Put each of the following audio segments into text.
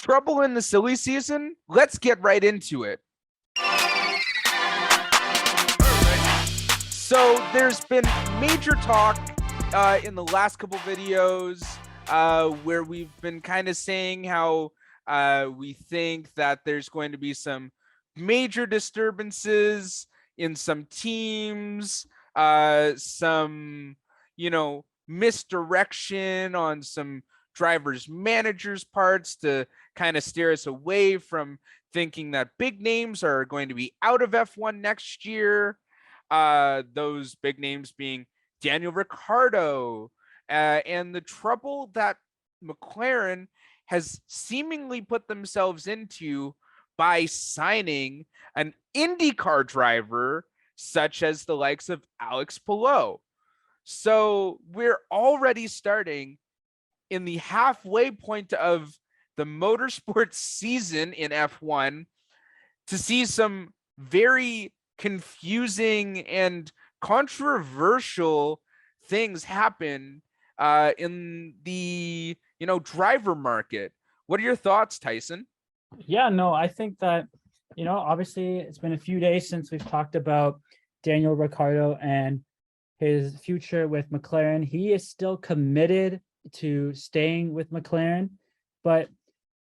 trouble in the silly season? Let's get right into it. So there's been major talk in the last couple videos where we've been kind of saying how we think that there's going to be some major disturbances in some teams, some, misdirection on some drivers' managers' parts to kind of steer us away from thinking that big names are going to be out of F1 next year. Those big names being Daniel Ricciardo, and the trouble that McLaren has seemingly put themselves into by signing an IndyCar driver such as the likes of Alex Palou. So we're already starting in the halfway point of the motorsports season in F1 to see some very confusing and controversial things happen in the driver market. What are your thoughts, Tyson? Yeah, no, I think that, obviously it's been a few days since we've talked about Daniel Ricciardo and his future with McLaren. He is still committed to staying with McLaren, but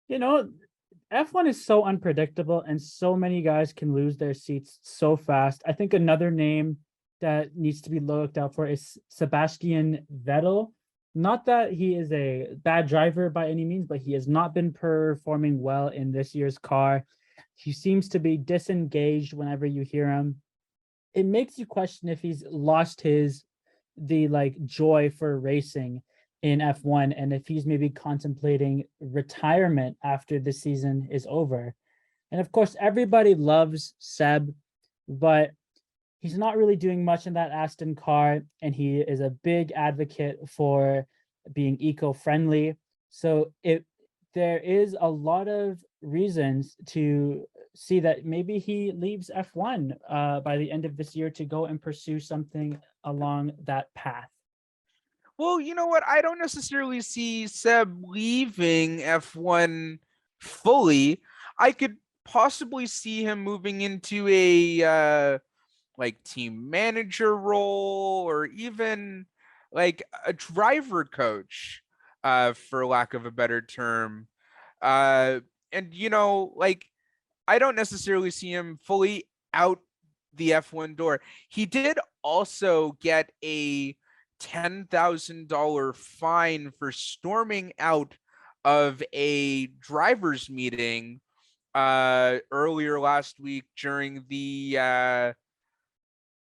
F1 is so unpredictable and so many guys can lose their seats so fast. I think another name that needs to be looked out for is Sebastian Vettel. Not that he is a bad driver by any means, but he has not been performing well in this year's car. He seems to be disengaged whenever you hear him. It makes you question if he's lost the joy for racing in F1 and if he's maybe contemplating retirement after the season is over. And of course, everybody loves Seb, but he's not really doing much in that Aston car, and he is a big advocate for being eco-friendly. So there is a lot of reasons to see that maybe he leaves F1 by the end of this year to go and pursue something along that path. Well, you know what? I don't necessarily see Seb leaving F1 fully. I could possibly see him moving into a team manager role, or even like a driver coach, for lack of a better term. And I don't necessarily see him fully out the F1 door. He did also get a $10,000 fine for storming out of a driver's meeting earlier last week during the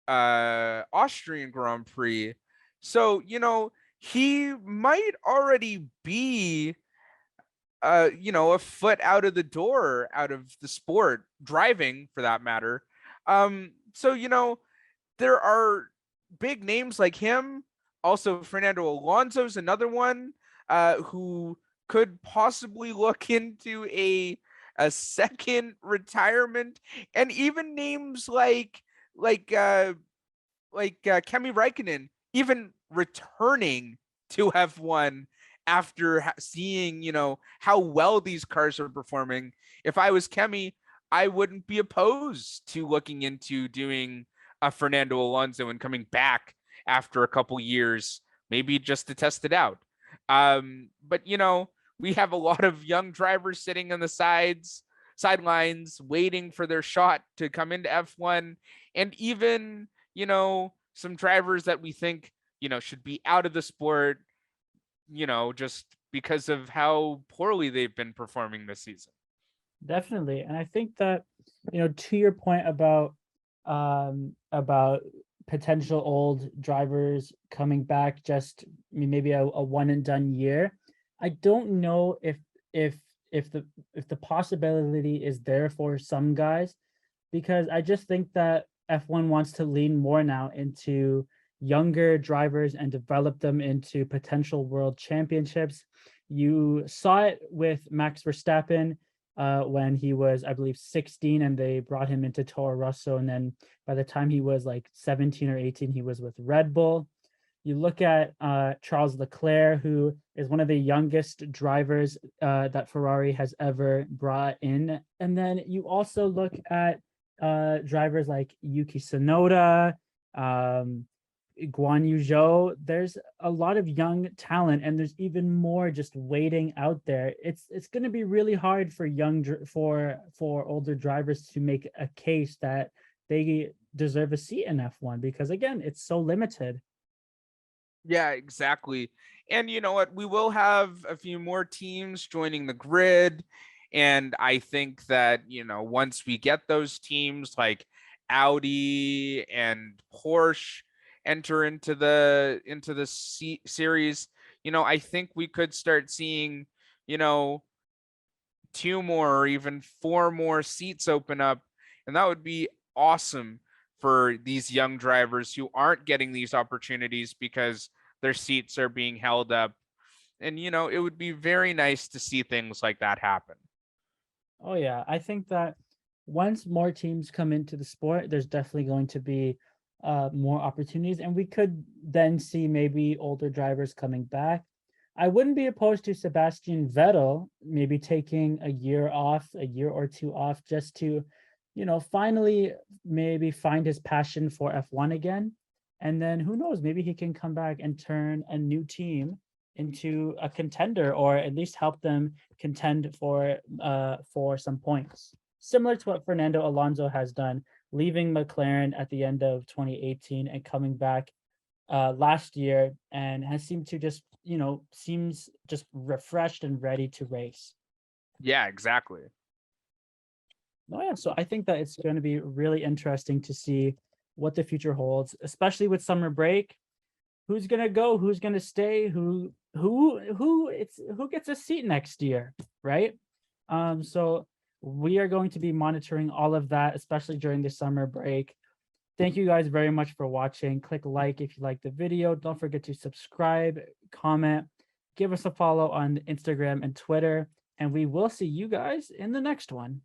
Austrian Grand Prix. So, he might already be a foot out of the door, out of the sport, driving for that matter. So, there are big names like him. Also, Fernando Alonso's another one who could possibly look into a second retirement, and even names like Kimi Räikkönen even returning to F1 after seeing, how well these cars are performing. If I was Kemi, I wouldn't be opposed to looking into doing a Fernando Alonso and coming back after a couple years, maybe just to test it out. But we have a lot of young drivers sitting on the sidelines, waiting for their shot to come into F1, and even some drivers that we think should be out of the sport, just because of how poorly they've been performing this season. Definitely. And I think that, to your point about potential old drivers coming back, just maybe a one and done year, I don't know if the possibility is there for some guys, because I just think that F1 wants to lean more now into younger drivers and develop them into potential world championships. You saw it with Max Verstappen when he was, I believe, 16, and they brought him into Toro Rosso. And then by the time he was like 17 or 18, he was with Red Bull. You look at Charles Leclerc, who is one of the youngest drivers that Ferrari has ever brought in. And then you also look at drivers like Yuki Tsunoda, Guan Yu Zhou. There's a lot of young talent, and there's even more just waiting out there. It's going to be really hard for for older drivers to make a case that they deserve a seat in F1 because again, it's so limited. Yeah, exactly. And you know what? We will have a few more teams joining the grid. And I think that, once we get those teams like Audi and Porsche enter into the series, I think we could start seeing, you know, two more or even four more seats open up. And that would be awesome for these young drivers who aren't getting these opportunities because their seats are being held up. And, it would be very nice to see things like that happen. Oh yeah, I think that once more teams come into the sport, there's definitely going to be more opportunities, and we could then see maybe older drivers coming back. I wouldn't be opposed to Sebastian Vettel maybe taking a year off, a year or two off, just to, finally maybe find his passion for F1 again. And then who knows, maybe he can come back and turn a new team into a contender, or at least help them contend for some points. Similar to what Fernando Alonso has done, leaving McLaren at the end of 2018 and coming back last year, and has seemed to just, seems just refreshed and ready to race. Yeah, exactly. Oh yeah, so I think that it's going to be really interesting to see what the future holds, especially with summer break. Who's gonna go? Who's gonna stay? Who gets a seat next year, right? So we are going to be monitoring all of that, especially during the summer break. Thank you guys very much for watching. Click like if you like the video. Don't forget to subscribe, comment, give us a follow on Instagram and Twitter, and we will see you guys in the next one.